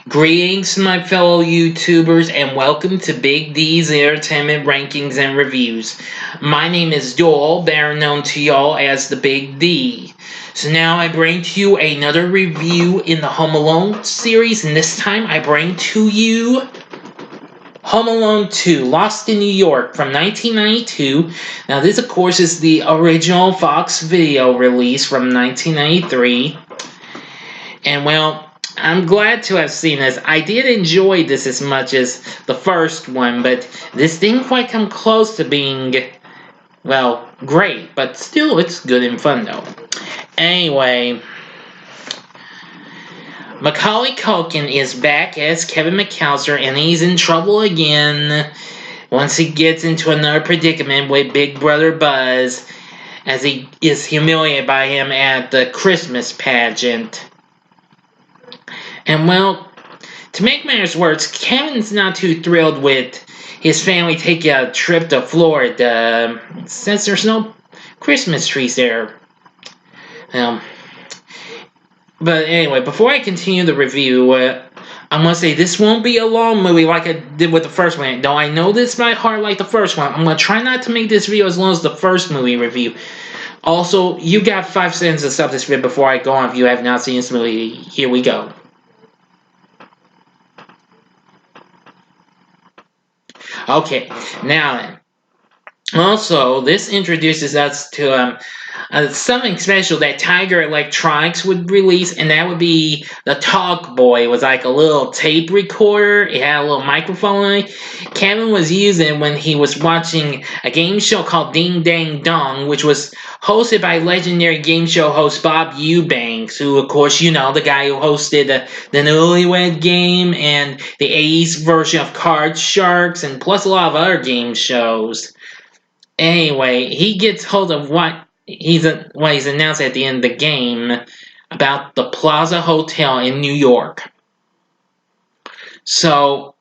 Greetings, my fellow YouTubers, and welcome to Big D's Entertainment Rankings and Reviews. My name is Doyle, better known to y'all as the Big D. So now I bring to you another review in the Home Alone series, and this time I bring to you Home Alone 2, Lost in New York from 1992. Now this, of course, is the original Fox Video release from 1993. And well, I'm glad to have seen this. I did enjoy this as much as the first one, but this didn't quite come close to being, well, great. But still, it's good and fun, though. Anyway, Macaulay Culkin is back as Kevin McAllister, and he's in trouble again once he gets into another predicament with Big Brother Buzz, as he is humiliated by him at the Christmas pageant. And well, to make matters worse, Kevin's not too thrilled with his family taking a trip to Florida since there's no Christmas trees there. But anyway, before I continue the review, I must say this won't be a long movie like I did with the first one. Though I know this by heart like the first one, I'm going to try not to make this video as long as the first movie review. Also, you got 5 seconds to stop this video before I go on if you have not seen this movie. Here we go. Okay, now then. Also, this introduces us to something special that Tiger Electronics would release, and that would be the Talk Boy. It was like a little tape recorder. It had a little microphone on it. Kevin was using when he was watching a game show called Ding Dang Dong, which was hosted by legendary game show host Bob Eubanks, who, of course, you know, the guy who hosted the Newlywed Game and the 80s version of Card Sharks, and plus a lot of other game shows. Anyway, he gets hold of what he's announced at the end of the game about the Plaza Hotel in New York. So,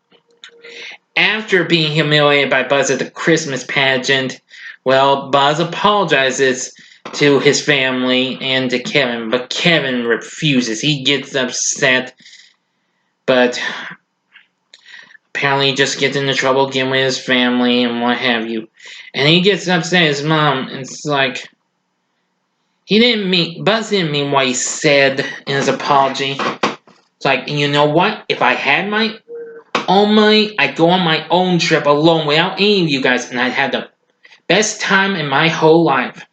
after being humiliated by Buzz at the Christmas pageant, well, Buzz apologizes to his family and to Kevin, but Kevin refuses. He gets upset, but apparently he just gets into trouble again with his family and what have you. And he gets upset at his mom, and it's like, Buzz didn't mean what he said in his apology. It's like, you know what? If I had my own money, I'd go on my own trip alone without any of you guys, and I'd have the best time in my whole life.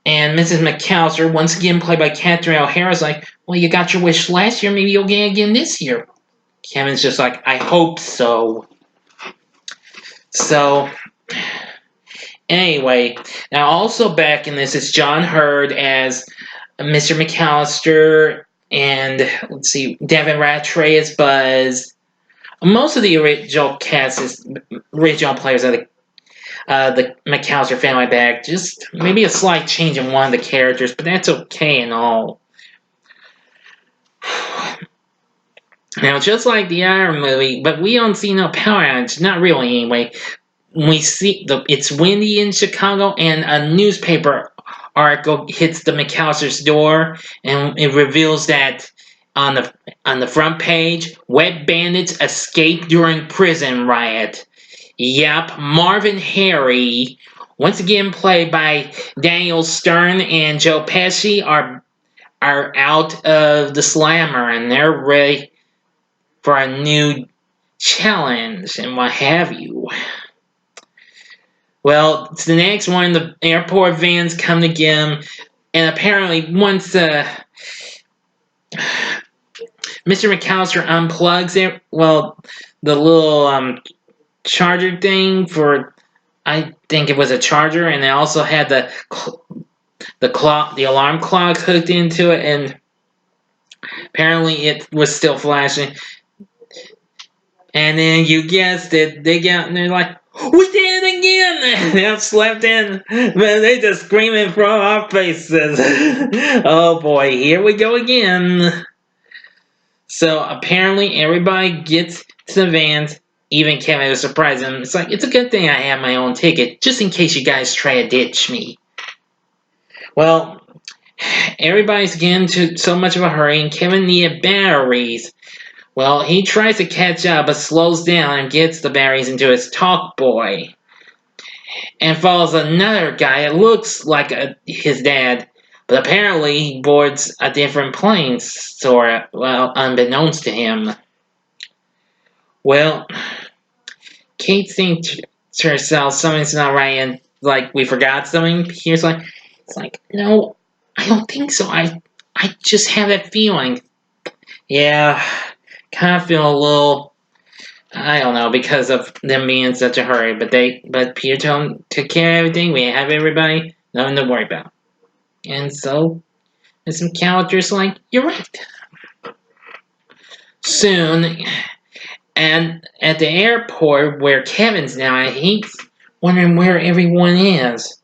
And Mrs. McAllister, once again played by Catherine O'Hara, is like, well, you got your wish last year, maybe you'll get it again this year. Kevin's just like, I hope so. So, anyway, now also back in this is John Hurd as Mr. McAllister, and let's see, Devin Rattray as Buzz. Most of the original cast is original players of the McAllister family back. Just maybe a slight change in one of the characters, but that's okay and all. Now, just like the Iron movie, but we don't see no power outage, not really anyway. We see it's windy in Chicago, and a newspaper article hits the McAllister's door, and it reveals that on the front page, wet bandits escape during prison riot. Yep, Marvin Harry, once again played by Daniel Stern and Joe Pesci, are out of the slammer, and they're ready for a new challenge and what have you. Well, it's the next one. The airport vans come to get him, and apparently once Mr. McAllister unplugs it, well, the little charger thing for, I think it was a charger, and it also had the alarm clock hooked into it, and apparently it was still flashing. And then you guessed it, they get out and they're like, we did it again! They have slept in, but they just screaming from our faces. Oh boy, here we go again. So apparently everybody gets to the vans, even Kevin was surprised him. It's like, it's a good thing I have my own ticket, just in case you guys try to ditch me. Well, everybody's getting to so much of a hurry, and Kevin needed batteries. Well, he tries to catch up but slows down and gets the berries into his talk boy. And follows another guy that looks like his dad, but apparently he boards a different plane, sort of, well, unbeknownst to him. Well, Kate thinks to herself something's not right, and like we forgot something. Here's like, it's like, no, I don't think so. I just have that feeling. Yeah, kind of feel a little. I don't know because of them being in such a hurry, but Peter took care of everything. We have everybody, nothing to worry about. And so, Miss McAllister's like, you're right. Soon, and at the airport where Kevin's now, he's wondering where everyone is.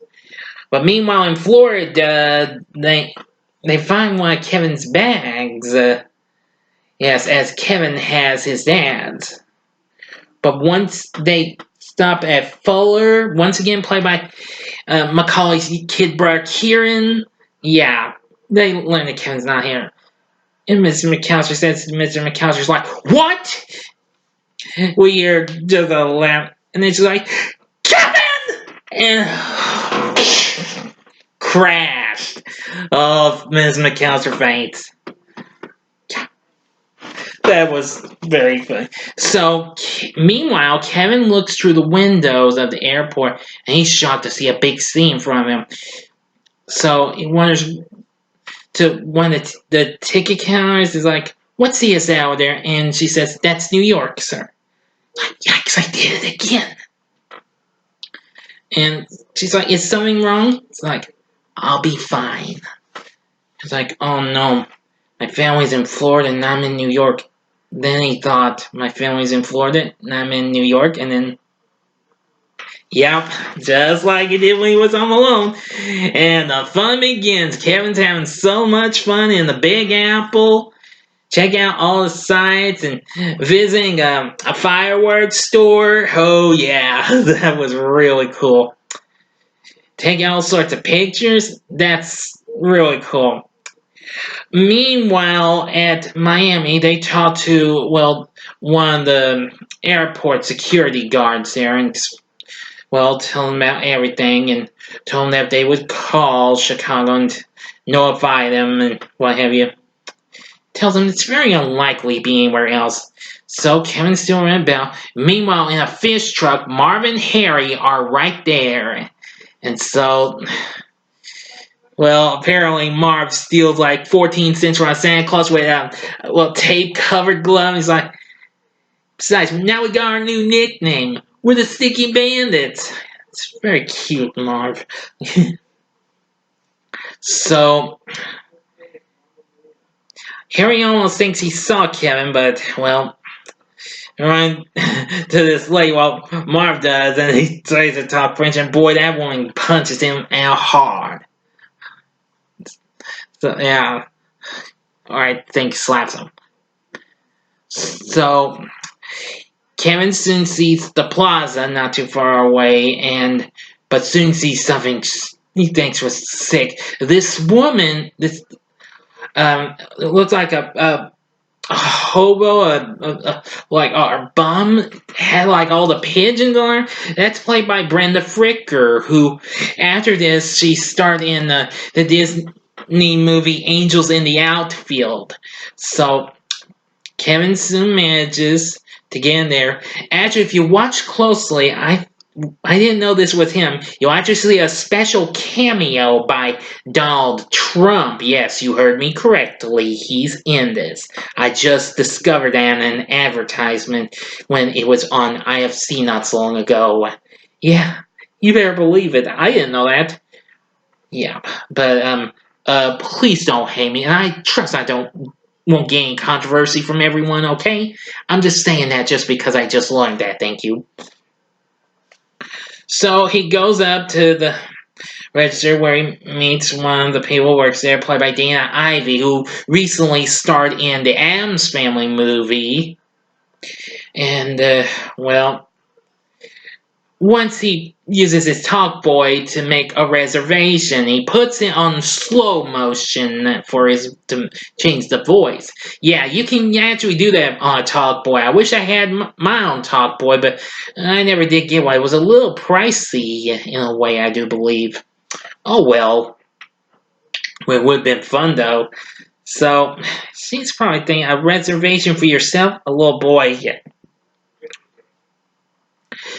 But meanwhile, in Florida, they find one of Kevin's bags. Yes, as Kevin has his dad's. But once they stop at Fuller, once again played by Macaulay's kid brother Kieran, yeah, they learn that Kevin's not here. And Mr. McAllister says, Mr. McAllister's like, what? We hear just a laugh, and then she's like, Kevin! And crashed. Oh, Ms. McAllister faints. That was very funny. So, meanwhile, Kevin looks through the windows of the airport, and he's shocked to see a big scene from him. So, he wonders to one of the ticket counters is like, what's this out there? And she says, that's New York, sir. Like, yikes, I did it again. And she's like, is something wrong? It's like, I'll be fine. She's like, oh no, my family's in Florida and I'm in New York. Then he thought, my family's in Florida and I'm in New York. And then, yep, just like he did when he was home alone. And the fun begins. Kevin's having so much fun in the Big Apple. Check out all the sites and visiting a fireworks store. Oh yeah, that was really cool. Take all sorts of pictures. That's really cool. Meanwhile, at Miami, they talk to, well, one of the airport security guards there and, well, tell them about everything and tell them that they would call Chicago and notify them and what have you. Tells them it's very unlikely be anywhere else. So Kevin's still around Bell. Meanwhile, in a fish truck, Marv and Harry are right there. And so, well, apparently Marv steals like 14 cents from a Santa Claus with a tape-covered glove. He's like, besides, now we got our new nickname. We're the Sticky Bandits. It's very cute, Marv. So, Harry almost thinks he saw Kevin, but, well, run to this lady while Marv does, and he tries to talk French, and boy, that woman punches him out hard. So, yeah. Alright, I think he slaps him. So, Kevin soon sees the plaza not too far away, but soon sees something he thinks was sick. This woman, looks like a hobo, like a bum, had like all the pigeons on her. That's played by Brenda Fricker, who after this she starred in the Disney movie Angels in the Outfield. So Kevin soon manages to get in there. Actually, if you watch closely, I didn't know this was him. You'll actually see a special cameo by Donald Trump. Yes, you heard me correctly. He's in this. I just discovered that in an advertisement when it was on IFC not so long ago. Yeah, you better believe it. I didn't know that. Yeah, but please don't hate me, and I trust I won't gain controversy from everyone, okay? I'm just saying that just because I just learned that, thank you. So he goes up to the register where he meets one of the people who works there, played by Dana Ivey, who recently starred in the Addams Family movie. And, well, once he uses his talk boy to make a reservation, he puts it on slow motion for his to change the voice. Yeah, you can actually do that on a talk boy. I wish I had my own talk boy, but I never did get one. It was a little pricey in a way, I do believe. Oh well, it would have been fun though. So she's probably thinking a reservation for yourself, a little boy. Yeah.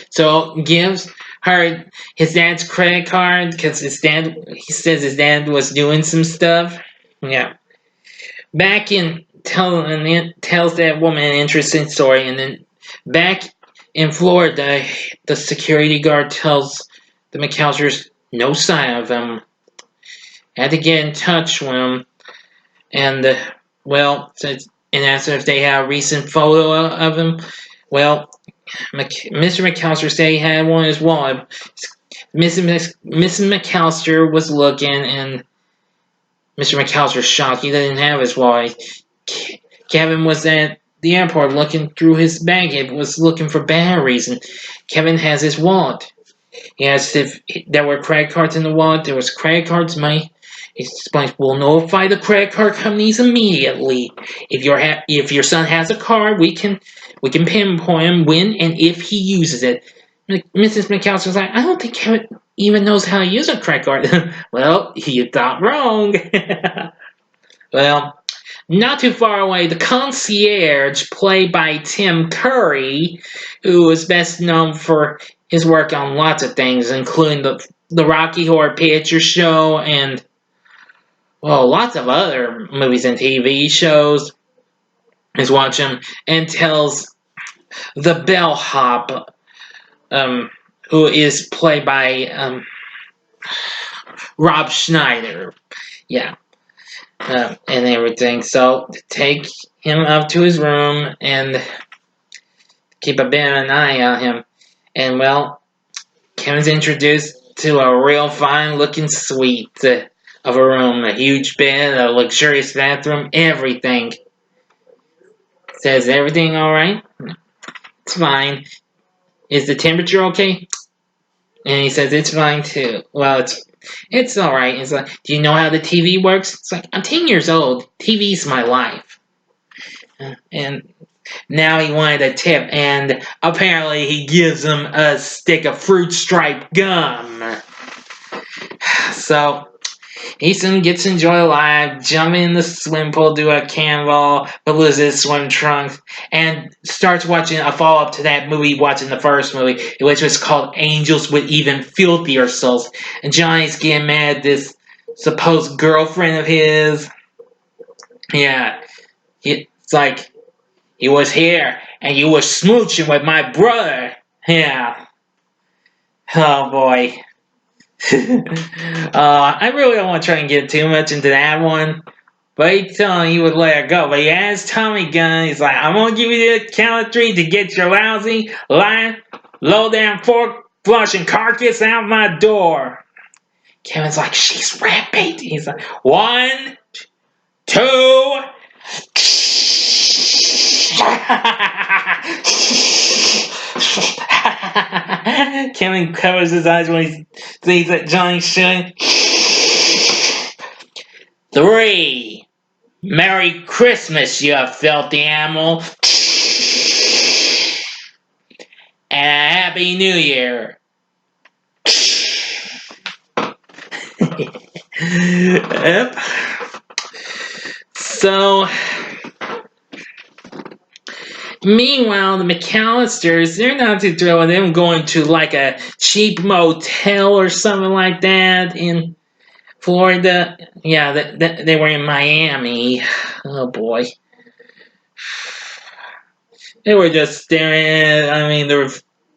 So gives her his dad's credit card because he says his dad was doing some stuff. Yeah. Back in tells that woman an interesting story, and then back in Florida, the security guard tells the McAllisters no sign of him. Had to get in touch with him, and well, and asked if they have a recent photo of him. Well, Mr. McAllister said he had one as well. Mrs. McAllister was looking, and Mr. McAllister's shocked. He didn't have his wallet. Kevin was at the airport looking through his bag. He was looking for batteries, and Kevin has his wallet. He asked if there were credit cards in the wallet. There was credit cards, money. He explains, "We'll notify the credit card companies immediately. If your son has a card, we can pinpoint when and if he uses it." Mrs. McAllister's like, "I don't think Kevin even knows how to use a credit card." Well, you thought wrong. Well, not too far away, the concierge, played by Tim Curry, who is best known for his work on lots of things, including the Rocky Horror Picture Show and, well, lots of other movies and TV shows, is watching and tells the bellhop, who is played by Rob Schneider. Yeah. And everything. So take him up to his room and keep a bit of an eye on him. And well, Kevin's introduced to a real fine-looking suite of a room, a huge bed, a luxurious bathroom, everything. Says everything all right? It's fine. Is the temperature okay? And he says it's fine too. Well, it's all right. It's like, do you know how the TV works? It's like, I'm 10 years old. TV's my life. And now he wanted a tip, and apparently he gives him a stick of fruit stripe gum. So he soon gets to enjoy life, jump in the swimming pool, do a cannonball, but loses his swim trunks, and starts watching a follow-up to that movie, watching the first movie, which was called Angels with Even Filthier Souls. And Johnny's getting mad at this supposed girlfriend of his. Yeah, it's like, he was here, and you were smooching with my brother. Yeah. Oh boy. I really don't want to try and get too much into that one. But he told him he would let her go. But he asked Tommy Gunn, he's like, I'm going to give you the count of 3 to get your lousy, lying, low down fork flushing carcass out my door. Kevin's like, she's rat bait. He's like, 1, 2. Kevin covers his eyes when he sees that Johnny's showing. 3. Merry Christmas, you filthy animal. And a Happy New Year. Yep. So, meanwhile, the McAllisters, they're not too thrilled with them going to like a cheap motel or something like that in Florida. Yeah, they were in Miami. Oh boy. They were just staring at it. I mean,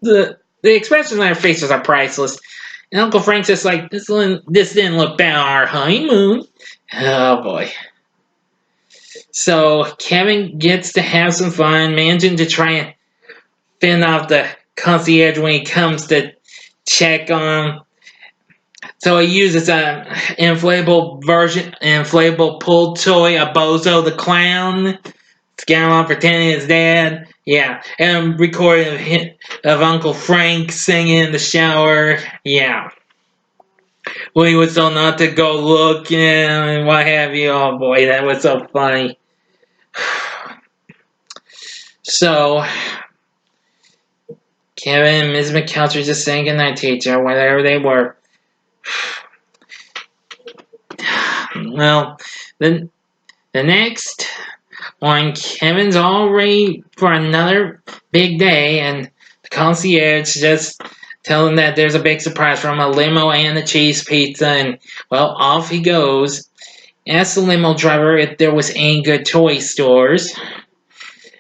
the expressions on their faces are priceless. And Uncle Frank's just like, this didn't look bad on our honeymoon. Oh boy. So Kevin gets to have some fun, managing to try and fend off the concierge when he comes to check on him. So he uses an inflatable pull toy, a Bozo the Clown, to get him on pretending his dad. Yeah, and recording of Uncle Frank singing in the shower. Yeah, when he was told not to go looking and what have you. Oh boy, that was so funny. So Kevin and Ms. McAllister just saying goodnight to each other, whatever they were. Well, then the next one, Kevin's all ready for another big day, and the concierge just telling him that there's a big surprise from a limo and a cheese pizza, and well, off he goes. Asks the limo driver if there was any good toy stores,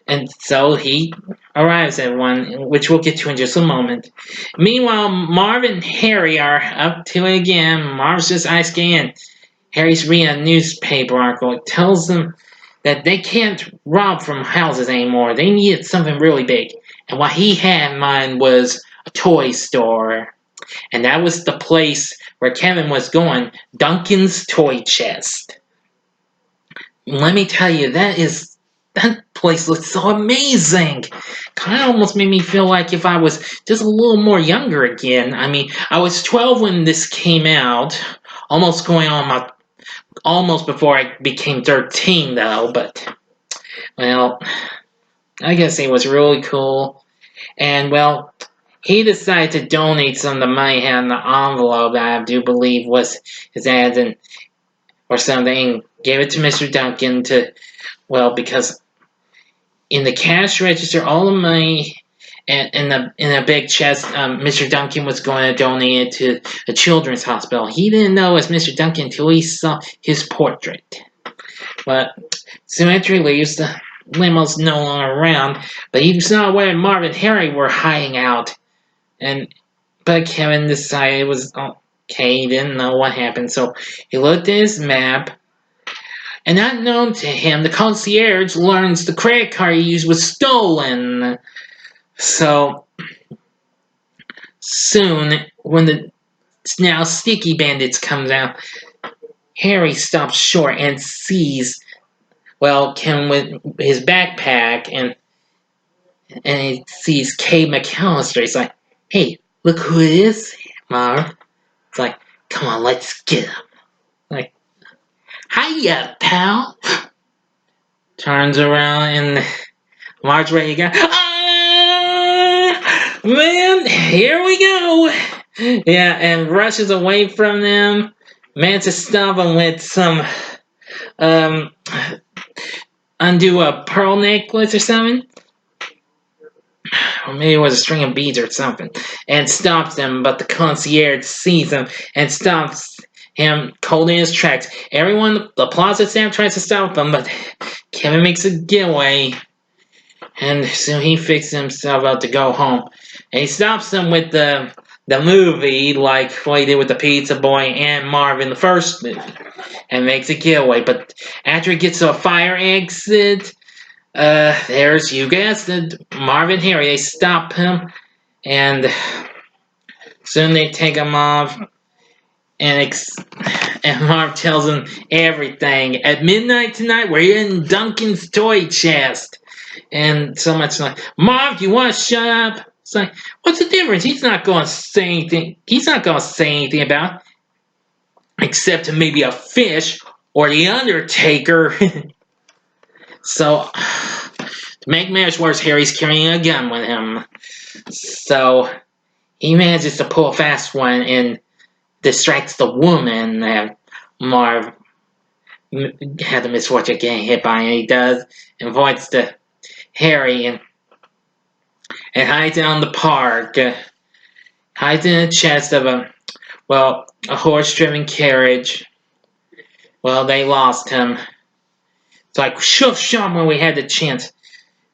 and so he arrives at one, which we'll get to in just a moment. Meanwhile, Marv and Harry are up to it again. Marv's just asking, and Harry's reading a newspaper article. It tells them that they can't rob from houses anymore. They needed something really big. And what he had in mind was a toy store. And that was the place where Kevin was going, Duncan's Toy Chest. Let me tell you, that place looks so amazing. Kind of almost made me feel like if I was just a little more younger again. I mean, I was 12 when this came out, almost going on my almost before I became 13 though, but well, I guess it was really cool. And well, he decided to donate some of the money he had in the envelope that I do believe was his dad's and or something. Gave it to Mr. Duncan to because in the cash register, all the money and in a big chest, Mr. Duncan was going to donate it to a children's hospital. He didn't know it was Mr. Duncan until he saw his portrait. But soon after he leaves, the limo's no longer around. But he was not aware Marv and Harry were hiding out. But Kevin decided it was okay. He didn't know what happened, so he looked at his map. And unknown to him, the concierge learns the credit card he used was stolen. So soon, when the now Sticky Bandits comes out, Harry stops short and sees Ken with his backpack and he sees Kay McAllister. He's like, "Hey, look who it is, Marv." It's like, "Come on, let's get him." Like, "Hiya, pal." Turns around and Marv's ready to go. Ah, man, here we go. Yeah, and rushes away from them. Manages to stop him with some um undo a pearl necklace or something. Or maybe it was a string of beads or something, and stops him, but the concierge sees him and stops him cold in his tracks. Everyone in the plaza staff tries to stop him, but Kevin makes a getaway, and soon he fixes himself up to go home. And he stops them with the movie, like what he did with the Pizza Boy and Marv in the first movie, and makes a getaway. But after he gets to a fire exit, there's, you guessed it, Marv and Harry. They stop him, and soon they take him off, and Marv tells him everything. At midnight tonight, we're in Duncan's toy chest. And so much like, "Marv, you want to shut up?" It's like, what's the difference? He's not going to say anything. He's not going to say anything about it, except to maybe a fish or the Undertaker. So, to make matters worse, Harry's carrying a gun with him. So, he manages to pull a fast one and distracts the woman that Marv had the misfortune of getting hit by, and he does, and avoids the Harry and hides out in the park. Hides in the chest of a horse-driven carriage. Well, they lost him. It's like, shove shot when we had the chance.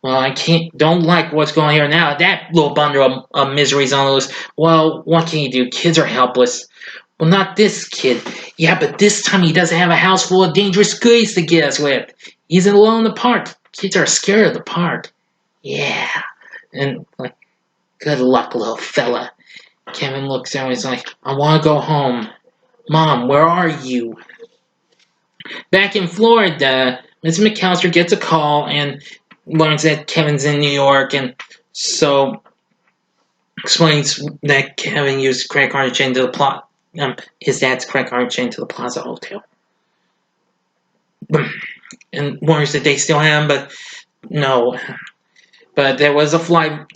Well, I don't like what's going on here now. That little bundle of misery's on the loose. Well, what can you do? Kids are helpless. Well, not this kid. Yeah, but this time he doesn't have a house full of dangerous goodies to get us with. He's alone in the park. Kids are scared of the park. Yeah. And, like, good luck, little fella. Kevin looks down and he's like, "I want to go home. Mom, where are you?" Back in Florida, Miss McAllister gets a call, and learns that Kevin's in New York, and so explains that Kevin used credit card to change to the plot. His dad's credit card chain to the Plaza Hotel, and warns that they still have him, but no. But there was a flight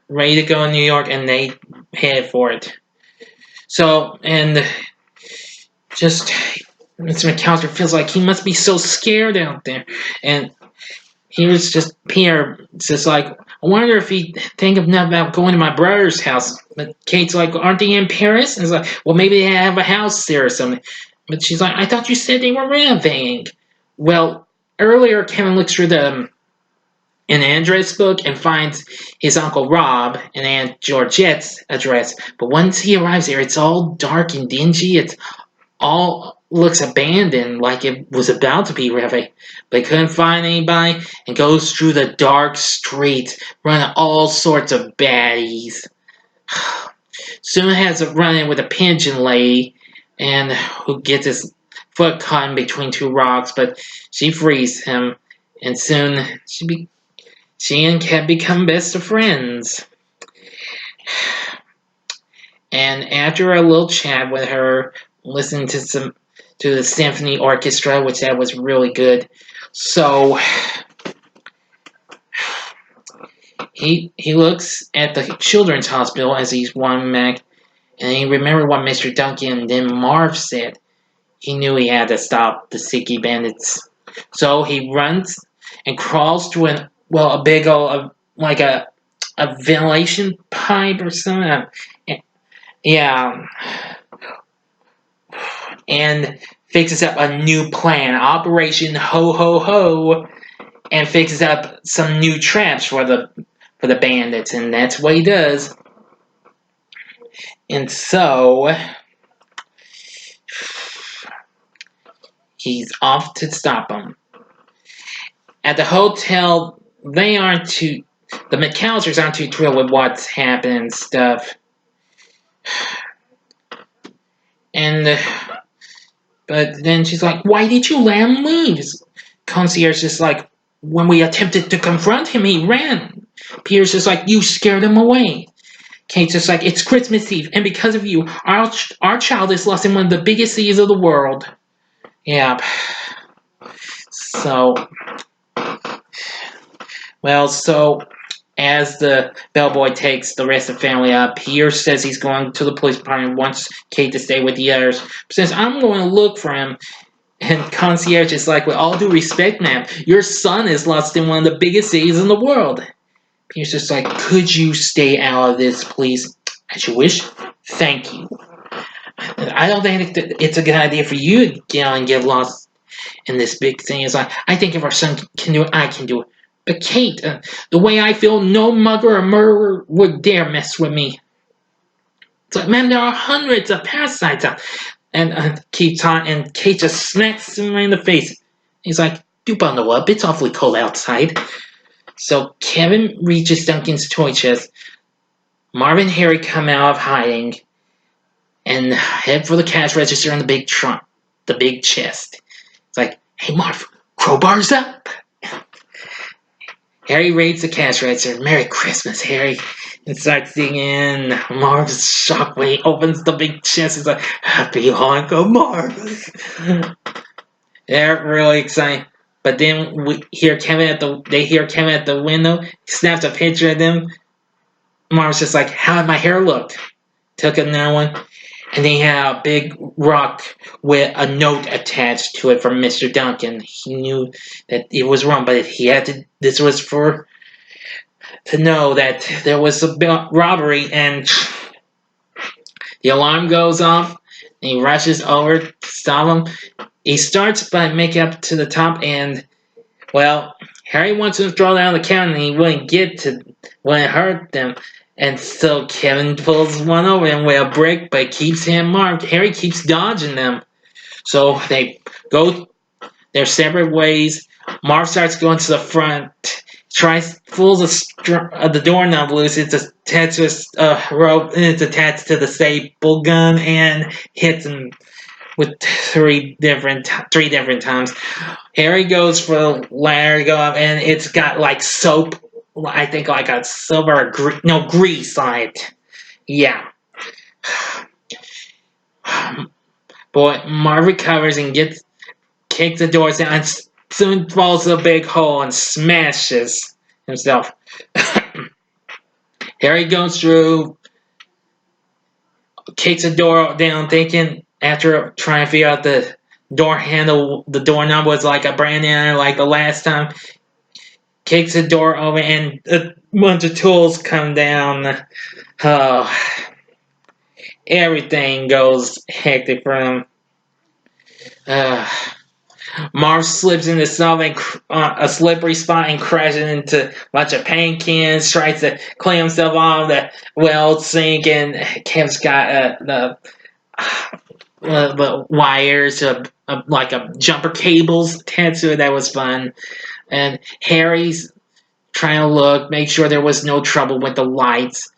ready to go in New York, and they headed for it. So, and just Mr. McAllister feels like he must be so scared out there, and here's just Pierre, just like, I wonder if he think of nothing about going to my brother's house. But Kate's like, aren't they in Paris? And it's like, well, maybe they have a house there or something. But she's like, I thought you said they were renovating. Well, earlier Kevin looks through an address book and finds his Uncle Rob and Aunt Georgette's address. But once he arrives there, it's all dark and dingy. It's all looks abandoned, like it was about to be renovated. But he couldn't find anybody and goes through the dark streets, running all sorts of baddies. Soon has a run-in with a pigeon lady, and who gets his foot caught in between two rocks, but she frees him, and soon she and Kev become best of friends. And after a little chat with her, listening to the symphony orchestra, which that was really good. So he looks at the children's hospital as he's wandering back, and he remembered what Mr. Duncan and then Marv said. He knew he had to stop the Sticky Bandits. So he runs and crawls to a big old, like a ventilation pipe or something. Yeah. And fixes up a new plan, Operation Ho Ho Ho, and fixes up some new traps for the bandits, and that's what he does. And so he's off to stop them. At the hotel, the McAllisters aren't too thrilled with what's happened and stuff. And but then she's like, why did you let him leave? Concierge is like, when we attempted to confront him, he ran. Pierre's just like, you scared him away. Kate's just like, it's Christmas Eve, and because of you, our child is lost in one of the biggest cities of the world. Yeah. So as the bellboy takes the rest of the family up, Pierre says he's going to the police department and wants Kate to stay with the others. Says, I'm going to look for him. And Concierge is like, with all due respect, ma'am, your son is lost in one of the biggest cities in the world. Pierre's just like, could you stay out of this, please? As you wish. Thank you. I don't think it's a good idea for you to get lost in this big thing. It's like, I think if our son can do it, I can do it. But Kate, the way I feel, no mugger or murderer would dare mess with me. It's like, man, there are hundreds of parasites out. And keeps on, and Kate just smacks him in the face. He's like, do bundle up, it's awfully cold outside. So Kevin reaches Duncan's toy chest. Marv and Harry come out of hiding and head for the cash register in the big trunk, the big chest. It's like, hey Marv, crowbars up. Harry raids the cash register. Merry Christmas, Harry. And starts singing. Marv's shocked when he opens the big chest. He's like, Happy Hanukkah, Marv. They're really excited. But then they hear Kevin at the window. He snaps a picture of them. Marv's just like, how did my hair look? Took another one. And they had a big rock with a note attached to it from Mr. Duncan. He knew that it was wrong, but this was to know that there was a robbery, and the alarm goes off, and he rushes over to stop him. He starts by making up to the top, and, well, Harry wants to throw down the counter, and he wouldn't hurt them. And so Kevin pulls one over him with a brick, but keeps him marked. Harry keeps dodging them. So they go their separate ways. Marv starts going to the front, pulls the doorknob loose. It's attached to a rope, and it's attached to the staple gun, and hits him with three different times. Harry goes for Larry go up, and it's got like soap. I think like a silver, grease on it. Yeah. Boy, Marv recovers and kicks the doors down, and soon falls a big hole and smashes himself. Harry goes through, kicks the door down, thinking after trying to figure out the door handle, the doorknob was like a brand new, like the last time. Kicks the door open, and a bunch of tools come down. Oh, everything goes hectic for him. Marv slips into something, a slippery spot, and crashes into a bunch of paint cans. Tries to clean himself off the well sink, and Kev's got the wires, like a jumper cables attached to it. That was fun. And Harry's trying to look, make sure there was no trouble with the lights.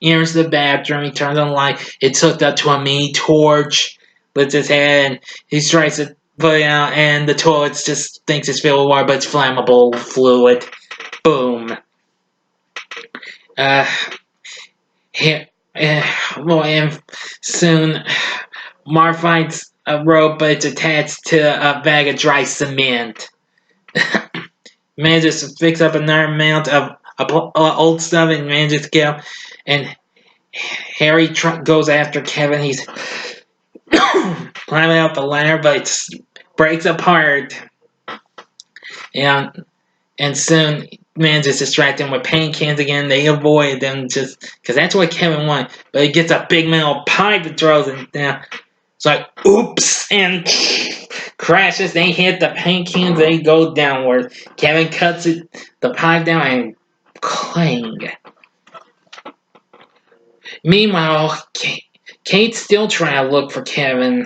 Enters the bathroom. He turns on the light. It's hooked up to a mini torch. Lifts his head, and he tries to put it out, and the toilet just thinks it's filled with water, but it's flammable fluid. Boom. And soon Marv finds a rope, but it's attached to a bag of dry cement. Manages to fix up another amount of old stuff and manages to get up. And Harry goes after Kevin. He's climbing up the ladder, but it breaks apart. And soon manages to distract him with paint cans again. They avoid them just because that's what Kevin wanted. But he gets a big metal pipe and throws it down. It's like, oops, and crashes. They hit the paint cans. They go downward. Kevin cuts the pipe down, and clang. Meanwhile, Kate's still trying to look for Kevin,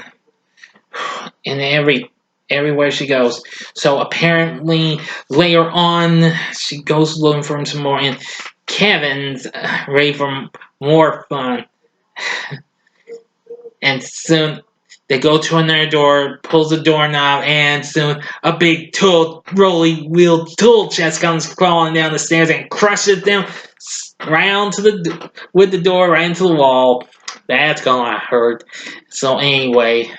and everywhere she goes. So apparently, later on, she goes looking for him some more, and Kevin's ready for more fun. And soon they go to another door, pulls the doorknob, and soon a big rolly wheel tool chest comes crawling down the stairs and crushes them with the door right into the wall. That's gonna hurt. So anyway,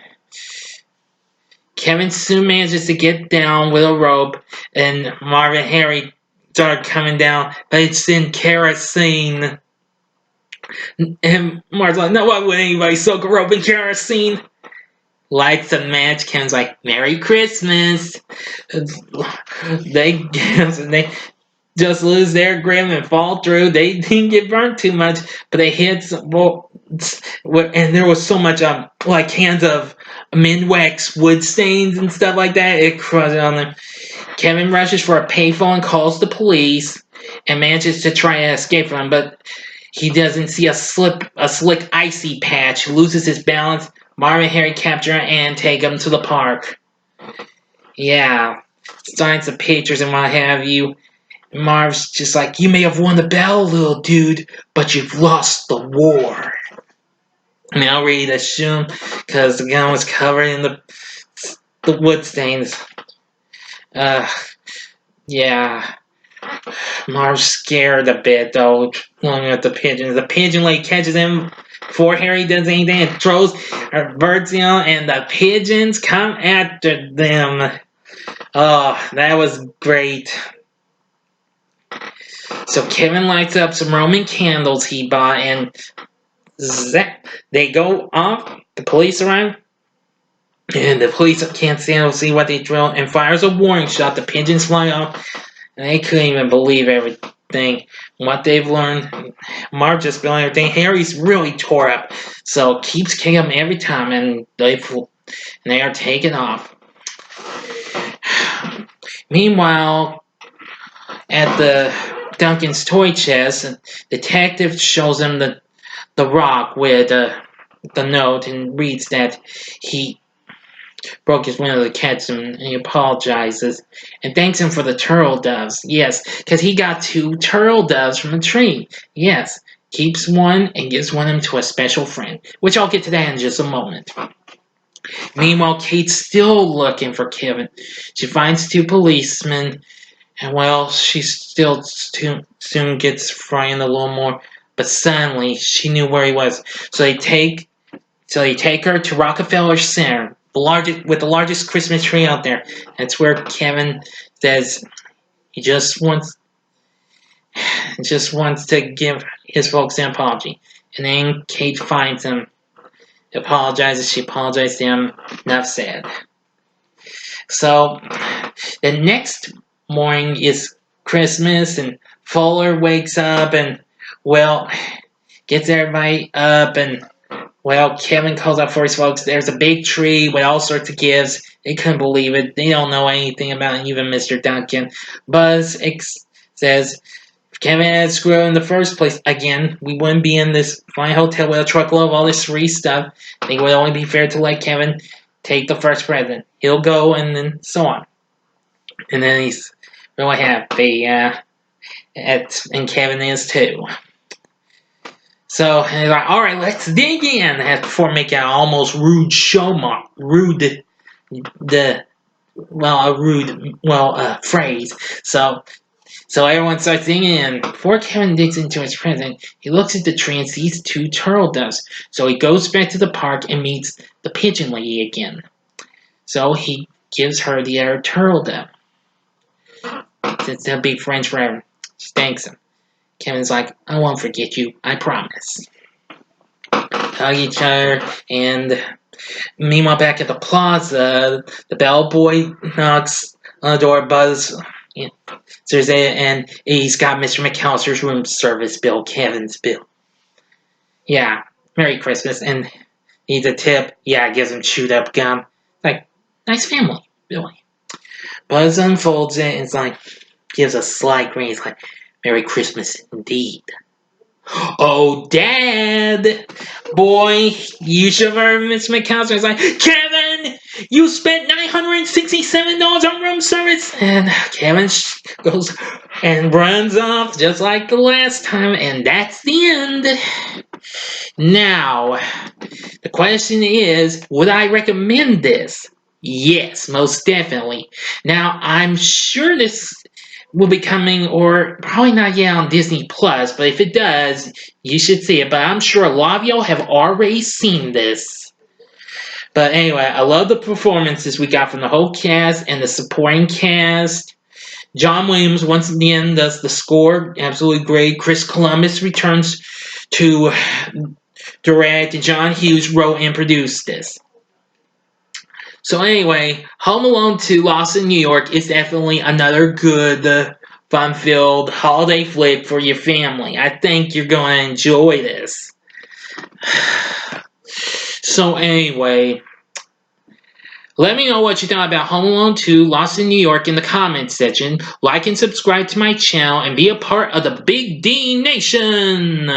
Kevin soon manages to get down with a rope, and Marv and Harry start coming down, but it's in kerosene. And Marv's like, no, why would anybody soak a rope in kerosene? Lights a match. Kevin's like, Merry Christmas. They just lose their grip and fall through. They didn't get burnt too much, but they hit and there was so much like cans of Minwax wood stains and stuff like that. It crushed on them. Kevin rushes for a payphone and calls the police and manages to try and escape from them, but he doesn't see a slick icy patch, loses his balance. Marv and Harry capture him and take him to the park. Yeah, signs of pictures and what have you. Marv's just like, you may have won the battle, little dude, but you've lost the war. I mean, I'll read assume because the gun was covered in the wood stains. Yeah. Marv's scared a bit, though, looking at the pigeons. The pigeon lady catches him before Harry does anything and throws her birds down, and the pigeons come after them. Oh, that was great. So Kevin lights up some Roman candles he bought, and zap, they go off. The police arrive, and the police can't stand to see what they drill, and fires a warning shot. The pigeons fly off. And they couldn't even believe everything, what they've learned. Marv just feeling everything. Harry's really tore up, so keeps kicking him every time, and they are taken off. Meanwhile, at the Duncan's toy chest, the detective shows him the rock with the note and reads that he broke his window to catch him, and he apologizes and thanks him for the turtle doves. Yes, because he got 2 turtle doves from a tree. Yes, keeps one and gives one to a special friend, which I'll get to that in just a moment. Meanwhile, Kate's still looking for Kevin. She finds two policemen, and well, she still soon gets frightened a little more. But suddenly, she knew where he was. So they take her to Rockefeller Center, the largest Christmas tree out there. That's where Kevin says he just wants to give his folks an apology. And then Kate finds him, apologizes. She apologizes to him. Enough said. So the next morning is Christmas, and Fuller wakes up and, well, gets everybody up, and, well, Kevin calls out for his folks. There's a big tree with all sorts of gifts. They couldn't believe it. They don't know anything about it, even Mr. Duncan. Buzz says, if Kevin had screwed in the first place, again, we wouldn't be in this fine hotel with a truckload of all this free stuff. I think it would only be fair to let Kevin take the first present. He'll go, and then so on. And then he's really happy, and Kevin is too. So he's like, all right, let's dig in. Before making an almost rude phrase. So everyone starts digging in. Before Kevin digs into his present, he looks at the tree and sees two turtle doves. So he goes back to the park and meets the pigeon lady again. So he gives her the other turtle dove. Since they'll be friends forever. She thanks him. Kevin's like, I won't forget you, I promise. Hug each other, and meanwhile back at the plaza, the bellboy knocks on the door. Buzz answers it, and he's got Mr. McAllister's room service bill, Kevin's bill. Yeah, Merry Christmas, and needs a tip. Yeah, gives him chewed up gum. Like, nice family, Billy. Buzz unfolds it, and it's like, gives a slight grin. He's like, Merry Christmas indeed. Oh, Dad! Boy, you should have heard Miss McAllister. It's like, Kevin! You spent $967 on room service! And Kevin goes and runs off just like the last time, and that's the end. Now, the question is, would I recommend this? Yes, most definitely. Now, I'm sure this will be coming, or probably not yet on Disney Plus, but if it does, you should see it. But I'm sure a lot of y'all have already seen this. But anyway, I love the performances we got from the whole cast and the supporting cast. John Williams once again does the score, absolutely great. Chris Columbus returns to direct, and John Hughes wrote and produced this. So anyway, Home Alone 2 Lost in New York is definitely another good, fun-filled holiday flick for your family. I think you're going to enjoy this. So anyway, let me know what you thought about Home Alone 2 Lost in New York in the comments section. Like and subscribe to my channel and be a part of the Big D Nation.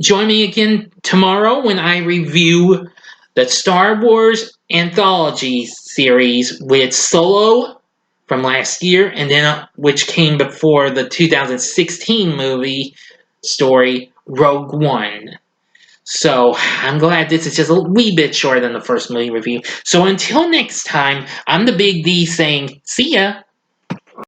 Join me again tomorrow when I review the Star Wars Anthology series with Solo from last year, and then which came before the 2016 movie story Rogue One. So I'm glad this is just a wee bit shorter than the first movie review. So until next time, I'm the Big D saying, see ya!